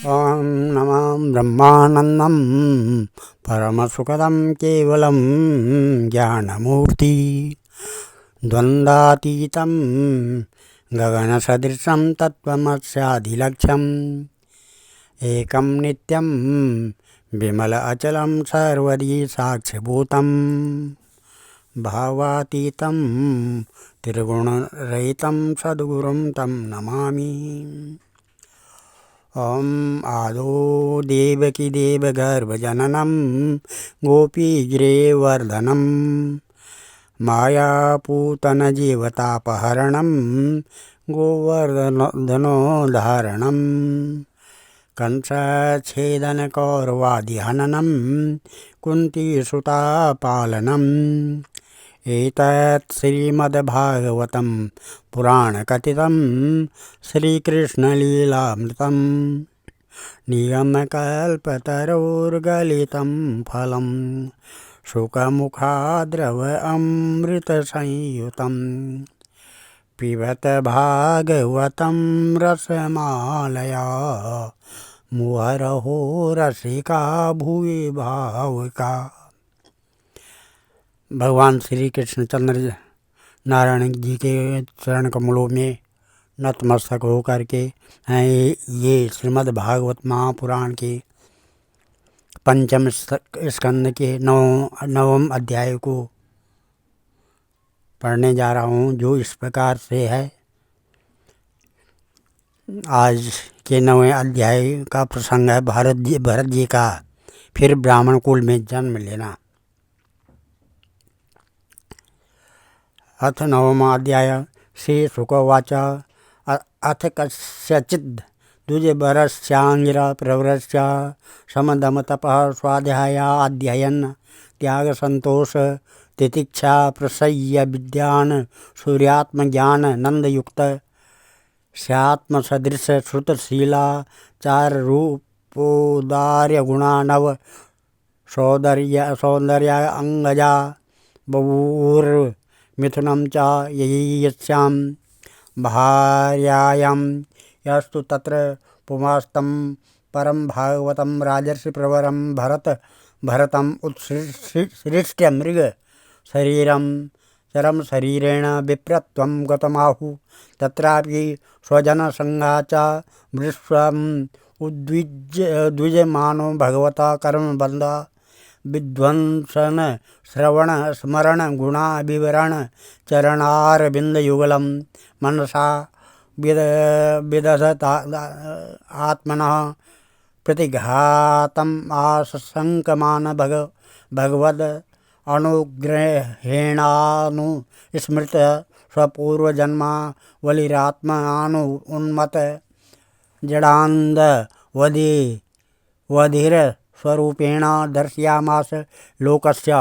ओम नमो ब्रह्मानंदं परमसुखदं केवलं ज्ञानमूर्ति द्वन्द्वातीतं गगनसदृशं तत्त्वमस्यादिलक्ष्यम् एकं नित्यं विमल अचलं सर्वदी साक्षिभूतं भावातीतं त्रिगुणरहितं सद्गुरुं तं नमामि। ओम आदो देवकी देवगर्भजननं गोपीगिरिवर्धनं मायापूतनजीवतापहरणं गोवर्धनोद्धारणं कंसच्छेदनकौरवादिहननं कुन्तीसुतापालनम् एतत् श्रीमद्भागवतं पुराणकथितं श्रीकृष्णलीलामृतं निगमकल्पतरोर्गलितं फलं शुकमुखाद्रवमृतसंयुतं पिबत भागवतं रसमालया मुहुरहो रसिका भुवि भावुका। भगवान श्री कृष्णचंद्र नारायण जी के चरण कमलों में नतमस्तक होकर के ये श्रीमद् भागवत महापुराण के पंचम स्कंद के नवम अध्याय को पढ़ने जा रहा हूँ, जो इस प्रकार से है। आज के नवे अध्याय का प्रसंग है भरत जी का फिर ब्राह्मण कुल में जन्म लेना। अथ नवमाध्याय। श्री शुकोवाच अथ कस्यचिद् द्विजवरस्याङ्गिरा प्रवरस्य समदमतपः स्वाध्यायाध्ययन त्यागसन्तोष तितिक्षा प्रसह्य विद्यान् सूर्यात्मज्ञान नन्दयुक्त स्यात्मसदृश श्रुतशीला चारुरूपोदार्यगुणानव सौन्दर्याङ्गजा बभूर्मिथुनं च यस्यां भार्यायां यस्तु तत्र पुमास्तं परं भागवतं राजर्षिप्रवरं भरतम् उत्सृष्ट्य मृग शरीरं चरम शरीरेण विप्रत्वं गतमाहु तत्रापि स्वजनसंगा च विश्वम् उद्विज्यमानो भगवता कर्मबन्ध विध्वंसन श्रवण स्मरण गुणाभिवरण चरणारविन्दयुगलं मनसा विदधत आत्मनः प्रतिघातम् आशंकमान भगवद अनुग्रहेणानुस्मृत स्वपूर्वजन्मावलिरात्मानु उन्मत जडान्ध वधिर स्वरूपेण दर्शयामास लोकस्य।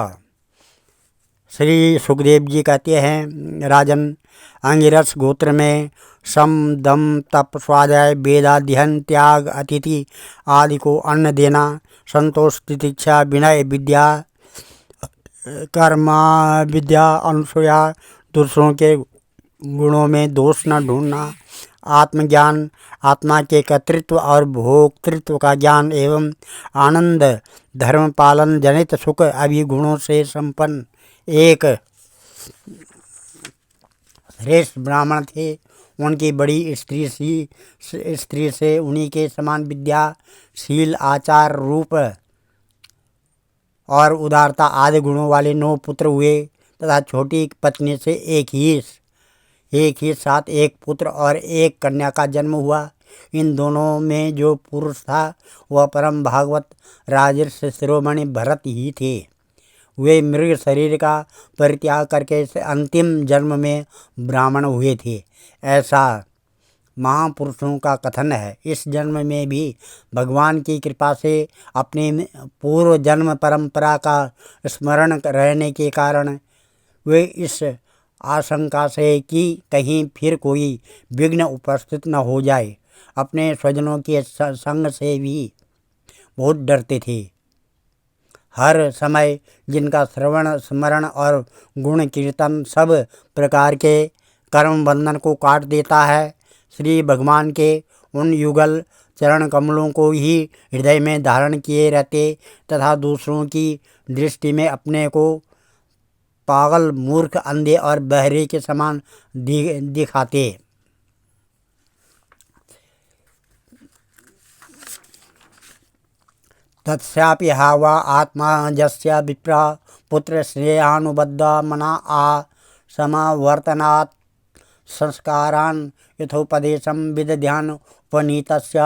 श्री सुखदेव जी कहते हैं, राजन, अंगिरस गोत्र में सम दम तप स्वाध्याय वेदाध्ययन त्याग अतिथि आदि को अन्न देना, संतोष तितिक्षा विनय विद्या कर्मा विद्या अनुसूया दूसरों के गुणों में दोष न ढूंढना, आत्मज्ञान आत्मा के कर्तृत्व और भोक्तृत्व का ज्ञान एवं आनंद धर्म पालन जनित सुख अभी गुणों से संपन्न एक श्रेष्ठ ब्राह्मण थे। उनकी बड़ी स्त्री से उन्हीं के समान विद्या शील आचार रूप और उदारता आदि गुणों वाले 9 पुत्र हुए तथा छोटी पत्नी से एक ही साथ एक पुत्र और एक कन्या का जन्म हुआ। इन दोनों में जो पुरुष था वह परम भागवत राजर्षि शिरोमणि भरत ही थे। वे मृग शरीर का परित्याग करके अंतिम जन्म में ब्राह्मण हुए थे, ऐसा महापुरुषों का कथन है। इस जन्म में भी भगवान की कृपा से अपने पूर्व जन्म परंपरा का स्मरण रहने के कारण वे इस आशंका से कि कहीं फिर कोई विघ्न उपस्थित न हो जाए, अपने स्वजनों के संग से भी बहुत डरते थे। हर समय जिनका श्रवण स्मरण और गुण कीर्तन सब प्रकार के कर्म बंधन को काट देता है, श्री भगवान के उन युगल चरण कमलों को ही हृदय में धारण किए रहते तथा दूसरों की दृष्टि में अपने को पागल, मूर्ख, अंधे और बहरे के समान दिखाते। तत्स्यापि हावा आत्मा जस्य विप्र पुत्र श्रेयानुबद्ध मना आ समावर्तनात् संस्कारान् यथोपदेशं विदध्यान उपनीतस्य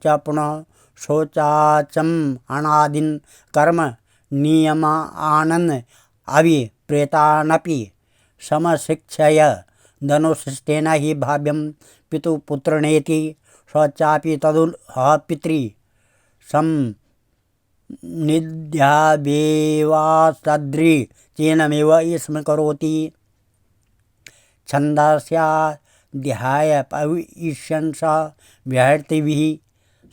च पुनः शौचाचम अनादिन कर्म नियमानन् अभिप्रेतानपि समशिक्षय धनुशिष्टेन हि भाव्यं पितुपुत्रणेति स तदुह पितृ सम निध्यावेवासद्रि चेनमेव स्म करोति छन्दस्याध्याय पविष्यन् स विहर्तिभिः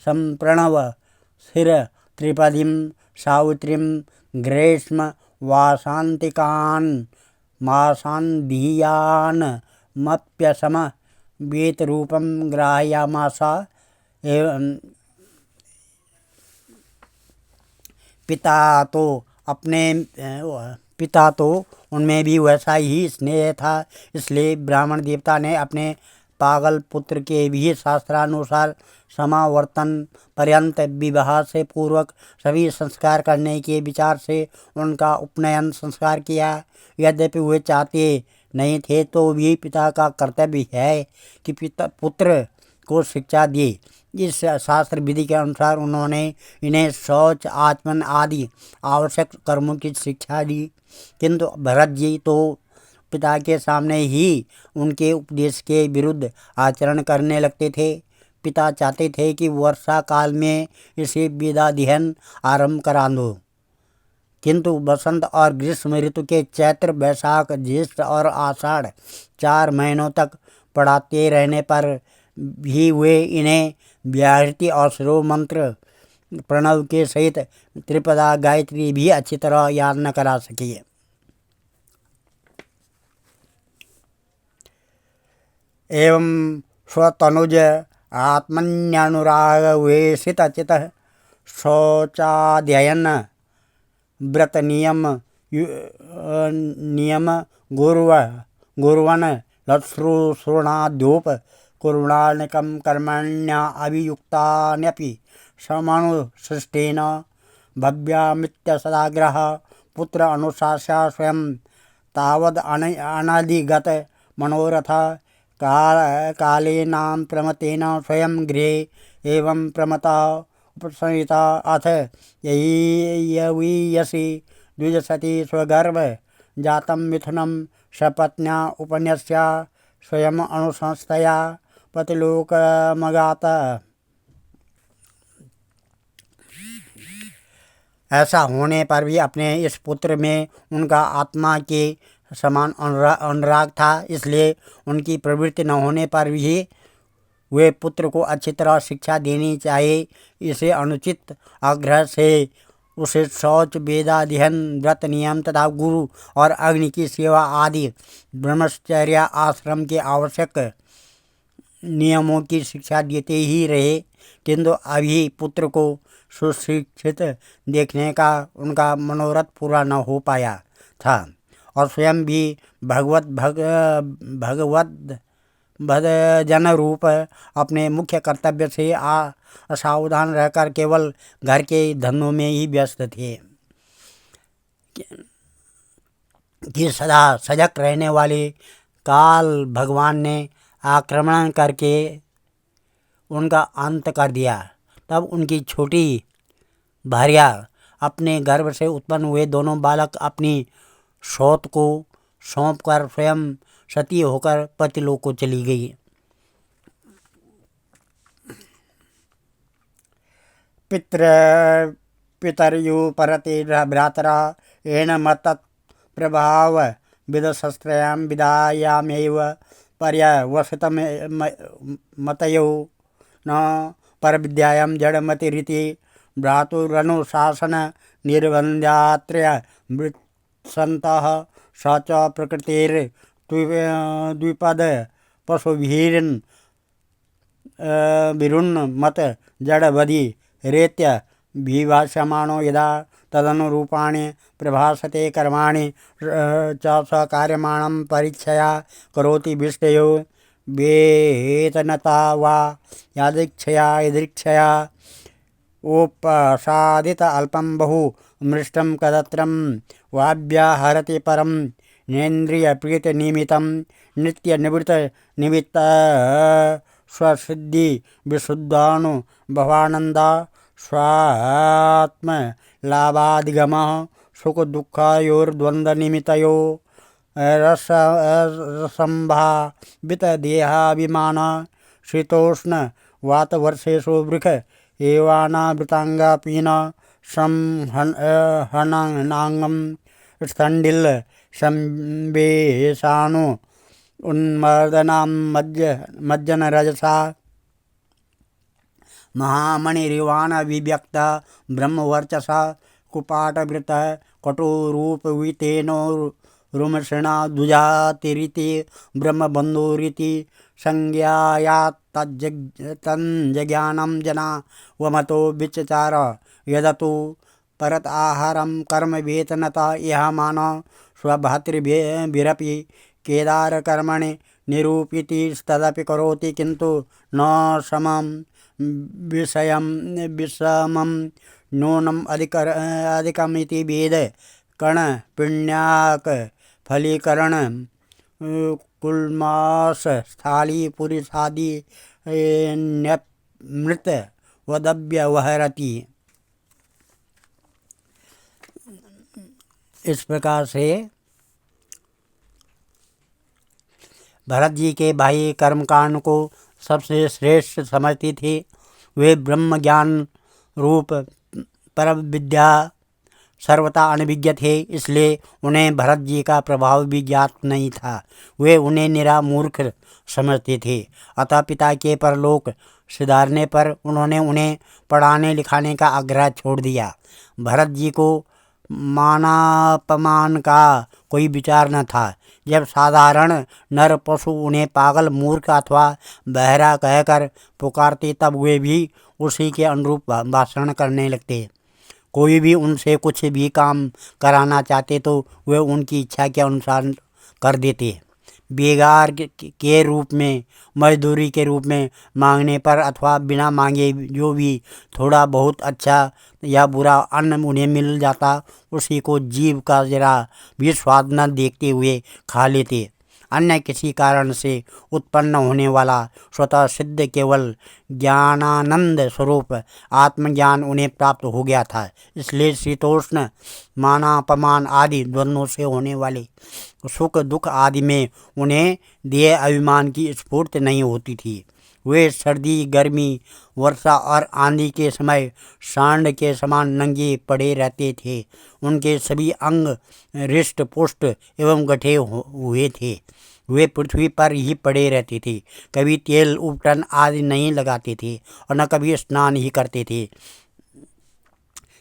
सम्प्रणव स्थिर त्रिपदीं सावित्रीं ग्रीष्म वासान्तिकान् मासान्धियान् मप्यसम वेतरूपं ग्राह्यामास एवं पिता तो उनमें भी वैसा ही स्नेह था। इसलिए ब्राह्मण देवता ने अपने पागल पुत्र के भी शास्त्रानुसार समावर्तन पर्यंत विवाह से पूर्वक सभी संस्कार करने के विचार से उनका उपनयन संस्कार किया। यद्यपि वे चाहते नहीं थे तो भी पिता का कर्तव्य है कि पुत्र को शिक्षा दे। इस शास्त्र विधि के अनुसार उन्होंने इन्हें शौच, आचमन आदि आवश्यक कर्मों की शिक्षा दी। किंतु भरत जी तो पिता के सामने ही उनके उपदेश के विरुद्ध आचरण करने लगते थे। पिता चाहते थे कि वर्षा काल में इसे वेदाध्ययन आरंभ करा दो, किंतु बसंत और ग्रीष्म ऋतु के चैत्र, बैसाख, ज्येष्ठ और आषाढ़ 4 महीनों तक पढ़ाते रहने पर भी वे इन्हें व्याहृति और शिरो मंत्र प्रणव के सहित त्रिपदा गायत्री भी अच्छी तरह याद न करा सके। एवं स्वतनुज आत्मन्यानुराग वेशित चितः शौचाध्ययन व्रत नियम गुरुवन लश्रुसृणाद्योप कुर्वणानिकं कर्मण्या अभियुक्तान्यपि समानुशिष्टेन भव्यामित्य सदाग्रह पुत्र अनुशास्य स्वयं तावद् अनधिगत मनोरथ कालेनां प्रमतेन स्वयं गृहे एवं प्रमता उपसंहिता अथ यवीयसि द्विजसति स्वगर्भ जातं मिथुनं सपत्न्या उपन्यस्य स्वयं अनुसंस्थया पतिलोकमगात। ऐसा होने पर भी अपने इस पुत्र में उनका आत्मा के समान अनुराग था। इसलिए उनकी प्रवृत्ति न होने पर भी वे पुत्र को अच्छी तरह शिक्षा देनी चाहिए। इसे अनुचित आग्रह से उसे शौच, वेदाध्ययन, व्रत नियम तथा गुरु और अग्नि की सेवा आदि ब्रह्मचर्य आश्रम के आवश्यक नियमों की शिक्षा देते ही रहे, किंतु अभी पुत्र को सुशिक्षित देखने का उनका मनोरथ पूरा न हो पाया था और स्वयं भी भगवत भजन रूप अपने मुख्य कर्तव्य से असावधान रहकर केवल घर के धंधों में ही व्यस्त थे। कि सदा सजग रहने वाले काल भगवान ने आक्रमण करके उनका अंत कर दिया। तब उनकी छोटी भार्या अपने गर्भ से उत्पन्न हुए दोनों बालक अपनी सौत को सौंपकर स्वयं सती होकर पतिलोक को चली गई। पितर्यु परते भ्रातरा येन मत प्रभाव विदशस्त्रयां विदायामेव पर्यवसितं मतयो न परविद्यायां जडमतिरिति भ्रातुरनुशासन निर्बन्ध्यात्रय वृत्सन्तः स च प्रकृतेर्द्विपद पशुभिर्न विरुन्मत जड़बधि रेत्य विभाषमाणो यदा तदनुरूपाणि प्रभासते कर्माणि च स कार्यमाणं परीक्षया करोति विष्टयो वेतनता वा यदृक्षया उपसादित अल्पं बहु मृष्टं कदत्रं वाव्याहरति परं नेन्द्रियप्रीतिनिमित्तं नित्यनिवृत्तनिमित्त स्वसिद्धि विशुद्धानुभवानन्दा स्वात्मलाभाधिगमः सुखदुःखयोर्द्वन्द्वनिमित्तयो रसंभावितदेहाभिमान शीतोष्ण वातवर्षेषु वृख एवानावृतांगा पीन संहननांगम स्थंडिल संवेशानु उन्मर्दनां मज्जन रजसा महामणिरिवाण विव्यक्त ब्रह्मवर्चसा कुपाटवृत कटुरूपवितेनो रुमसृणा दुजातिरिति ब्रह्मबन्धुरिति संज्ञायात्तज्ज्ञानं जना वमतो विचचार यदतु परत आहारं कर्म वेतनता यह मान स्वभातृभिरपि केदारकर्मणि निरूपिति तदपि करोति किन्तु न समं विषमं नूनम् अधिकमिति वेद कण पुण्याक फलीकरण कुलमास स्थाली पुरुषादि मृत वदव्य वहरति। इस प्रकार से भरत जी के भाई कर्मकांड को सबसे श्रेष्ठ समझती थी। वे ब्रह्म ज्ञान रूप परम विद्या सर्वथा अनभिज्ञ थे, इसलिए उन्हें भरत जी का प्रभाव भी ज्ञात नहीं था। वे उन्हें निरा मूर्ख समझते थे। अतः पिता के परलोक सिधारने पर उन्होंने उन्हें पढ़ाने लिखाने का आग्रह छोड़ दिया। भरत जी को मानापमान का कोई विचार न था। जब साधारण नर पशु उन्हें पागल, मूर्ख अथवा बहरा कहकर पुकारते तब वे भी उसी के अनुरूप भाषण करने लगते। कोई भी उनसे कुछ भी काम कराना चाहते तो वे उनकी इच्छा के अनुसार कर देते। बेगार के रूप में, मजदूरी के रूप में मांगने पर अथवा बिना मांगे जो भी थोड़ा बहुत अच्छा या बुरा अन्न उन्हें मिल जाता, उसी को जीभ का जरा भी स्वाद न देखते हुए खा लेते। अन्य किसी कारण से उत्पन्न होने वाला स्वतः सिद्ध केवल ज्ञानानंद स्वरूप आत्मज्ञान उन्हें प्राप्त हो गया था। इसलिए शीतोष्ण, मानापमान आदि द्वंद्वों से होने वाले सुख दुख आदि में उन्हें देह अभिमान की स्फूर्ति नहीं होती थी। वे सर्दी, गर्मी, वर्षा और आंधी के समय सांड के समान नंगे पड़े रहते थे। उनके सभी अंग हृष्ट पुष्ट एवं गठे हुए थे। वे पृथ्वी पर ही पड़े रहते थे। कभी तेल उपटन आदि नहीं लगाते थे और न कभी स्नान ही करते थे।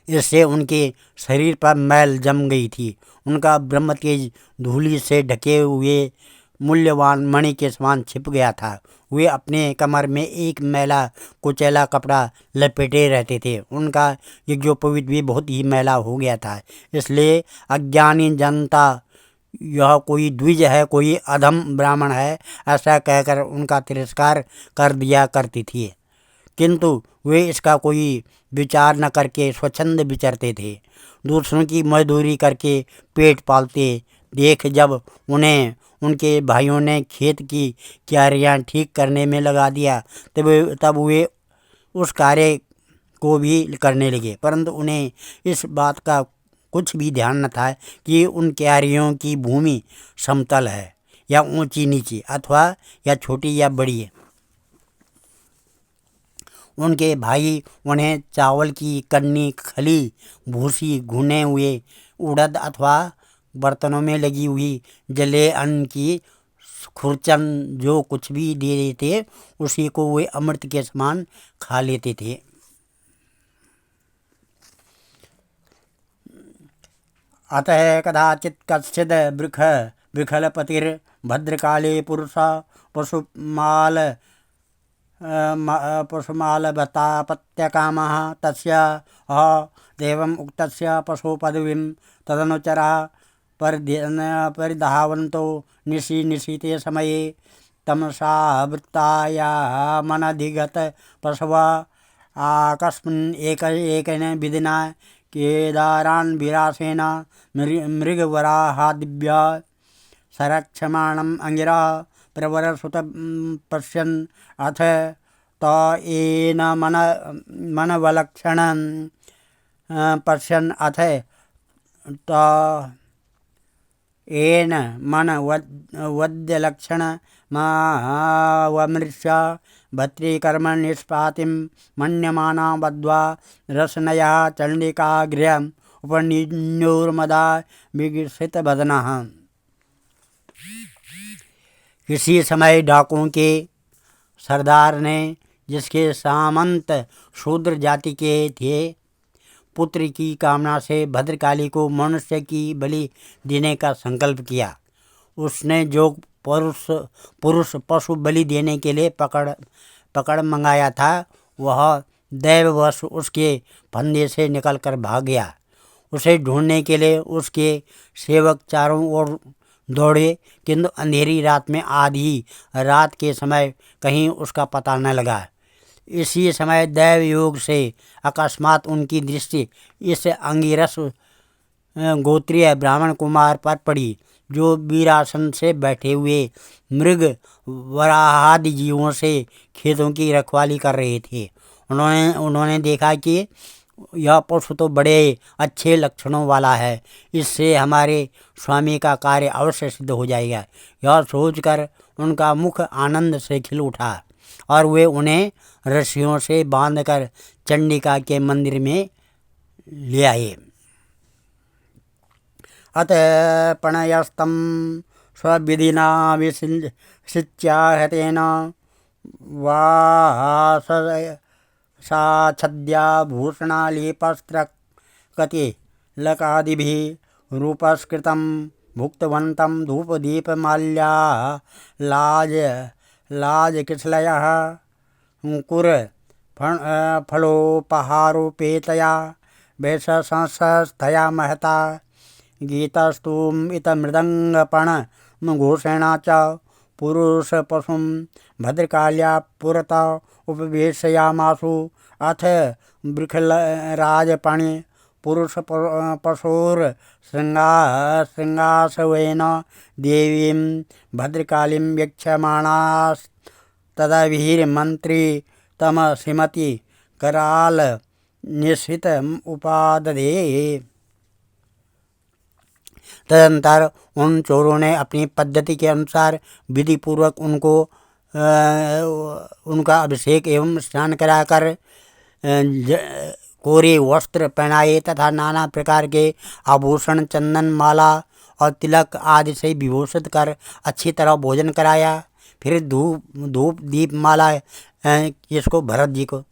इससे उनके शरीर पर मैल जम गई थी। उनका ब्रह्म तेज धूलि से ढके हुए मूल्यवान मणि के समान छिप गया था। वे अपने कमर में एक मैला कुचैला कपड़ा लपेटे रहते थे। उनका यज्ञोपवीत भी बहुत ही मैला हो गया था। इसलिए अज्ञानी जनता यह कोई द्विज है, कोई अधम ब्राह्मण है, ऐसा कहकर उनका तिरस्कार कर दिया करती थी। किंतु वे इसका कोई विचार न करके स्वच्छंद विचरते थे। दूसरों की मजदूरी करके पेट पालते देख जब उन्हें उनके भाइयों ने खेत की क्यारियाँ ठीक करने में लगा दिया तब वे उस कार्य को भी करने लगे, परंतु उन्हें इस बात का कुछ भी ध्यान न था कि उन क्यारियों की भूमि समतल है या ऊंची नीची अथवा या छोटी या बड़ी है। उनके भाई उन्हें चावल की कन्नी, खली, भूसी, भुने हुए उड़द अथवा बर्तनों में लगी हुई जले अन्न की खुरचन जो कुछ भी दे देते, उसी को वे अमृत के समान खा लेते थे। अतः कदाचित कश्चिद बृखलपतिर भद्रकाले पुरुषा पशुमाल पुष्मालभतापत्यकामः तस्य देवम् उक्तस्य पशुपदवीं तदनुचरा परिधावन्तो निशीते समये तमसावृत्तायामनधिगत पशवा आकस्मिन् एकेन विधिना केदारान् विरासेन मृगवराहादिभ्य संरक्षमाणम् अंगिरा प्रवरसुत पश्यन् अथ त येन मनवलक्षणं पश्यन् अथ त येन मनवद्यलक्षणमावमृश्य भर्तृकर्म निष्पातिं मन्यमाना बद्ध्वा रसनया चण्डिकागृहम् उपनिन्योर्मदा विगसितवदनः। किसी समय डाकुओं के सरदार ने, जिसके सामंत शूद्र जाति के थे, पुत्र की कामना से भद्रकाली को मनुष्य की बलि देने का संकल्प किया। उसने जो पुरुष पशु बलि देने के लिए पकड़ मंगाया था, वह दैववश उसके फंदे से निकलकर भाग गया। उसे ढूंढने के लिए उसके सेवक चारों ओर दौड़े, किंतु अंधेरी रात में आधी रात के समय कहीं उसका पता न लगा। इसी समय दैव योग से अकस्मात उनकी दृष्टि इस अंगिरस गोत्रीय ब्राह्मण कुमार पर पड़ी, जो वीरासन से बैठे हुए मृग वराहादि जीवों से खेतों की रखवाली कर रहे थे। उन्होंने देखा कि यह पशु तो बड़े अच्छे लक्षणों वाला है, इससे हमारे स्वामी का कार्य अवश्य सिद्ध हो जाएगा। यह सोचकर उनका मुख आनंद से खिल उठा और वे उन्हें रस्सियों से बांधकर चंडिका के मंदिर में ले आए। अतः प्रणयस्तं स्वविधिना विसिच्याहतेन साच्छद्याभूषणालेपस्त्रकतिलकादिभिः रूपस्कृतं भुक्तवन्तं धूपदीपमाल्या लाजकिसलयः फलोपहारोपेतया वैशंस्थया महता गीतस्तुम् इतमृदङ्गपणघोषेणा च पुरुषपशुं भद्रकाल्या पुरतः उपवेशयामासु। अथ वृषलराजपणि पुरुषपशोर्शृङ्गासवेन देवीं भद्रकालीं वीक्षमाणास्तदभिर्मन्त्री तम श्रीमती कराल निश्चित उपादधे। तदंतर उन चोरों ने अपनी पद्धति के अनुसार विधि पूर्वक उनका अभिषेक एवं स्नान कराकर कोरे वस्त्र पहनाए तथा नाना प्रकार के आभूषण, चंदन, माला और तिलक आदि से विभूषित कर अच्छी तरह भोजन कराया। फिर धूप दीप माला इसको भरत जी को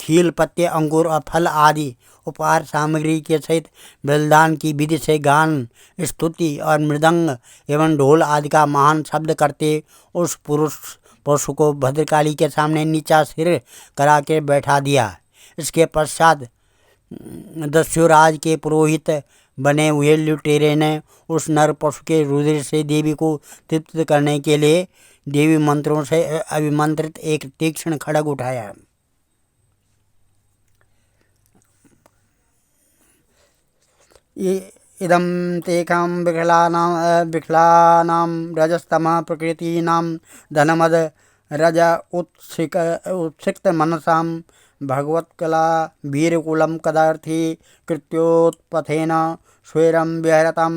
खील, पत्ते, अंगूर और फल आदि उपहार सामग्री के सहित बलिदान की विधि से गान, स्तुति और मृदंग एवं ढोल आदि का महान शब्द करते उस पुरुष पशु को भद्रकाली के सामने नीचा सिर करा के बैठा दिया। इसके पश्चात दस्युराज के पुरोहित बने हुए लुटेरे ने उस नर पशु के रुधिर से देवी को तृप्त करने के लिए देवी मंत्रों से अभिमंत्रित एक तीक्ष्ण खड्ग उठाया। इदं तेषां विकलानां रजस्तमः प्रकृतीनां धनमद रज उत्सिक्तमनसां भगवत्कला वीरकुलं कदार्थी कृत्योत्पथेन स्वैरं विहरतं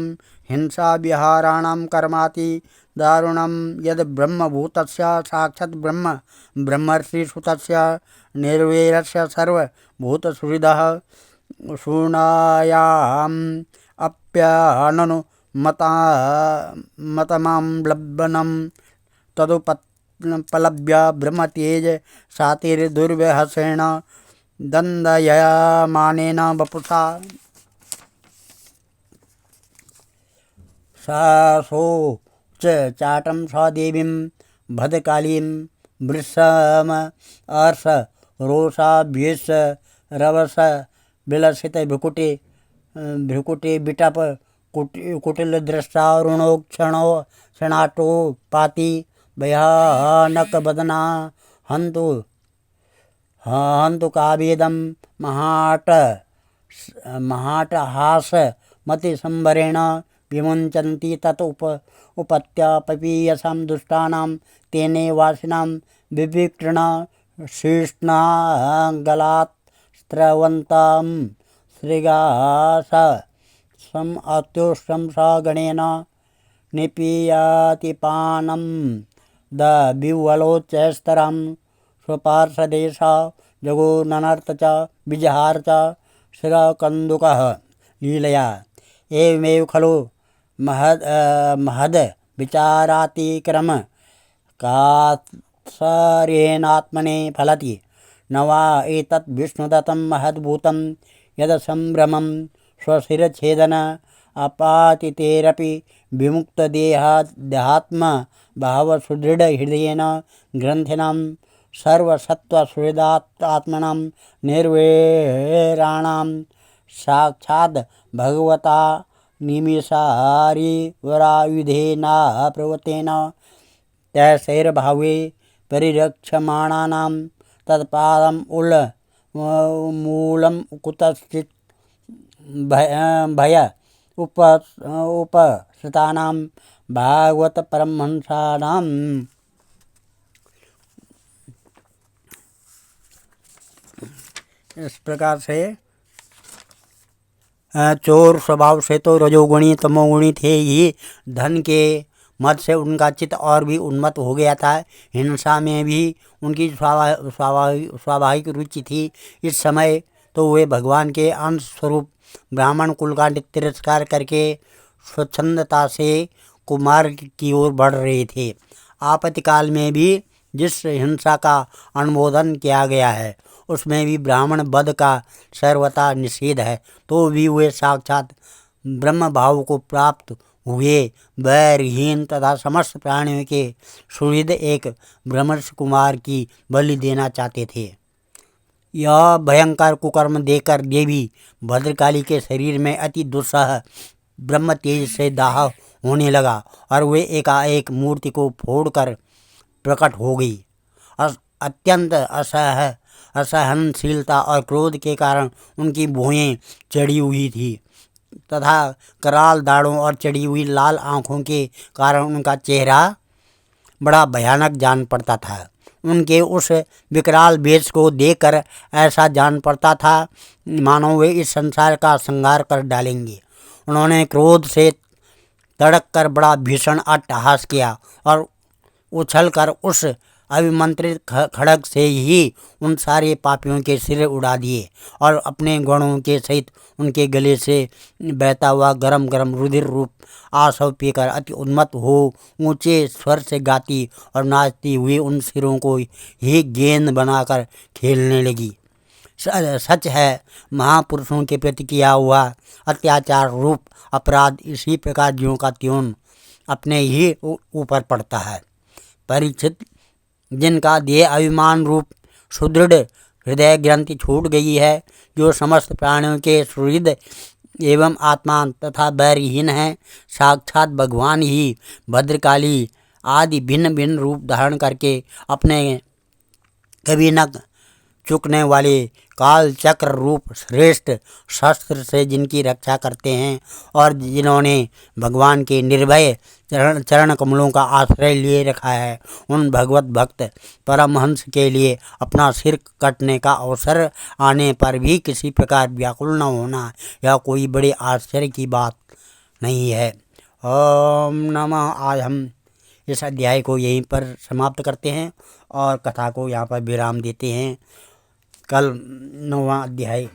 हिंसाविहाराणां कर्माति दारुणं यद् ब्रह्मभूतस्य साक्षात् ब्रह्मर्षिसुतस्य निर्वैरस्य सर्वभूतसुहृदः शून्यायाम् अप्यननु मतमां लब्बनं तदुपलभ्य ब्रह्मतेज सातिर्दुर्वहसेन दन्दयमानेन वपुषा सासो च चाटं स देवीं भद्रकालीं वृषम अर्ष रोषाभ्युष रवस विलसित भ्रुकुटी बिटप कुटिल दृष्टारुणोक्षणो क्षणाटो पाति भयानक बदना हंतु कावेदम महाट हास मति संवरेण विमुंचन्ति तत उपत्यापपीयसां दुष्टानां तेने वासिनां विविक्रण शीर्ष्णागलात् स्रवन्तां श्रीगास सम अत्युष्टं स गणेन निपीयाति पानं द विवलोच्चस्तरं स्वपार्षदेश जगो ननर्त च विजहार च शिरकन्दुकः लीलया एवमेव खलु महद विचारातिक्रम कात्सर्येनात्मने फलति न वा एतत् विष्णुदत्तं महद्भूतं यद संभ्रमं स्वशिरच्छेदन अपातितेरपि विमुक्तदेहात्म भावसुदृढहृदयेन ग्रन्थिनां सर्वसत्त्वसुहृदात्मनां निर्वैराणां साक्षात् भगवता निमिषारिवरायुधेना प्रवतेन तैसैर्भावे परिरक्ष्यमाणानां तत्पादम् मूलं कुतश्चित् भय उपसृतानां भागवत परमहंसानां इस प्रकार से चोर स्वभाव से तो रजोगुणी तमोगुणी थे ही। धन के मद से उनका चित्त और भी उन्मत्त हो गया था। हिंसा में भी उनकी स्वाभाविक रुचि थी। इस समय तो वे भगवान के अंश स्वरूप ब्राह्मण कुल का तिरस्कार करके स्वच्छंदता से कुमार्ग की ओर बढ़ रहे थे। आपत्तिकाल में भी जिस हिंसा का अनुमोदन किया गया है उसमें भी ब्राह्मण वध का सर्वथा निषेध है, तो भी वे साक्षात ब्रह्म भाव को प्राप्त हुए वैरहीन तथा समस्त प्राणियों के सुहृद एक ब्रह्मर्षि कुमार की बलि देना चाहते थे। यह भयंकर कुकर्म देकर देवी भद्रकाली के शरीर में अति दुस्सह ब्रह्म तेज से दाह होने लगा और वे एकाएक मूर्ति को फोड़कर प्रकट हो गई। अत्यंत असहनशीलता और क्रोध के कारण उनकी भुएं चढ़ी हुई थी तथा कराल दाढ़ों और चढ़ी हुई लाल आँखों के कारण उनका चेहरा बड़ा भयानक जान पड़ता था। उनके उस विकराल वेश को देखकर ऐसा जान पड़ता था मानो वे इस संसार का संहार कर डालेंगे। उन्होंने क्रोध से तड़क कर बड़ा भीषण अट्टहास किया और उछलकर उस अभिमंत्रित खड्ग से ही उन सारे पापियों के सिर उड़ा दिए और अपने गणों के सहित उनके गले से बहता हुआ गरम गरम रुधिर रूप आसव पीकर अति उन्मत्त हो ऊंचे स्वर से गाती और नाचती हुई उन सिरों को ही गेंद बनाकर खेलने लगी। सच है, महापुरुषों के प्रति किया हुआ अत्याचार रूप अपराध इसी प्रकार ज्यों का त्यों अपने ही ऊपर पड़ता है। परीक्षित, जिनका देह अभिमान रूप सुदृढ़ हृदय ग्रंथि छूट गई है, जो समस्त प्राणियों के सुहृद एवं आत्मा तथा बैरहीन है, साक्षात भगवान ही भद्रकाली आदि भिन्न भिन्न रूप धारण करके अपने कभी न चुकने वाले काल चक्र रूप श्रेष्ठ शस्त्र से जिनकी रक्षा करते हैं और जिन्होंने भगवान के निर्भय चरण कमलों का आश्रय लिए रखा है, उन भगवत भक्त परमहंस के लिए अपना सिर कटने का अवसर आने पर भी किसी प्रकार व्याकुल न होना यह कोई बड़े आश्चर्य की बात नहीं है। ओम नमः। आज हम इस अध्याय को यहीं पर समाप्त करते हैं और कथा को यहाँ पर विराम देते हैं। कल नौवां अध्याय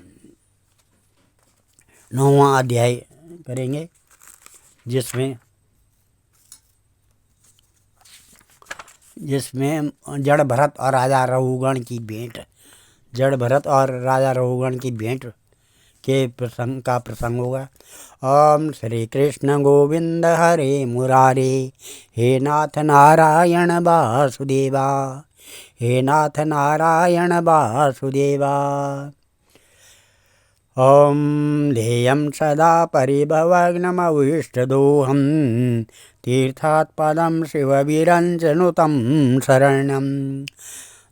करेंगे जिसमें जड़ भरत और राजा रघुगण की भेंट के प्रसंग होगा। ओम श्री कृष्ण गोविंद हरे मुरारे, हे नाथ नारायण वासुदेवा, हे नाथ नारायण वासुदेवा। ॐ ध्येयं सदा परिभवग्नमविष्टदोहं तीर्थात्पदं शिवविरञ्जनुतं शरणं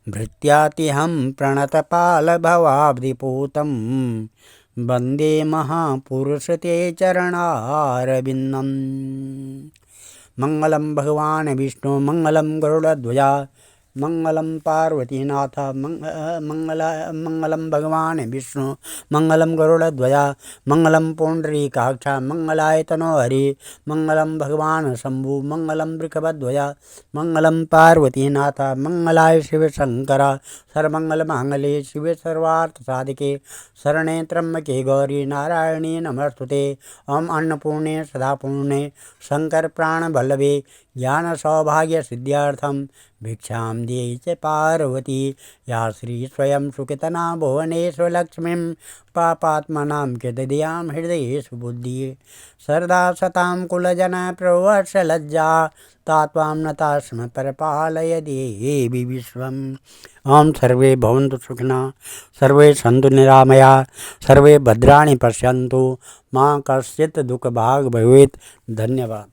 भृत्यातिहं प्रणतपालभवाब्धिपूतं वन्दे महापुरुषते चरणारविन्दम्। मंगलम भगवान विष्णु मंगलम गरुड़ध्वजा मंगलम पार्वतीनाथ मंगलम भगवान विष्णु मंगलम गरुड़ध्वजा मंगलम पुंडरीकाक्ष मंगलाय तनो हरि मंगलम भगवान शंभु मंगलम वृषभध्वजा मंगलम पार्वतीनाथ मंगलाय शिव शंकर सर्वमंगल मांगल्ये शिवे सर्वार्थ साधिके शरणे त्र्यंबके गौरी नारायणी नमस्तुते। ओम अन्नपूर्णे सदा पूर्णे शंकर प्राण वल्लभे ज्ञान सौभाग्य सिद्ध्यार्थम भिक्षां देहि च पार्वती या श्री स्वयं सुकृतना भुवनेश्वर लक्ष्मीं पापात्मनां कृतधियां हृदयेषु बुद्धिः सरदा सतां कुलजन प्रवत्सलज्जा तात्वां नता स्म परपालय देवी विश्वम्। ओम सर्वे भवन्तु सुखिनः सर्वे सन्तु निरामया सर्वे भद्राणि पश्यन्तु मां कश्चित् दुःखभाग् भवेत्। धन्यवाद।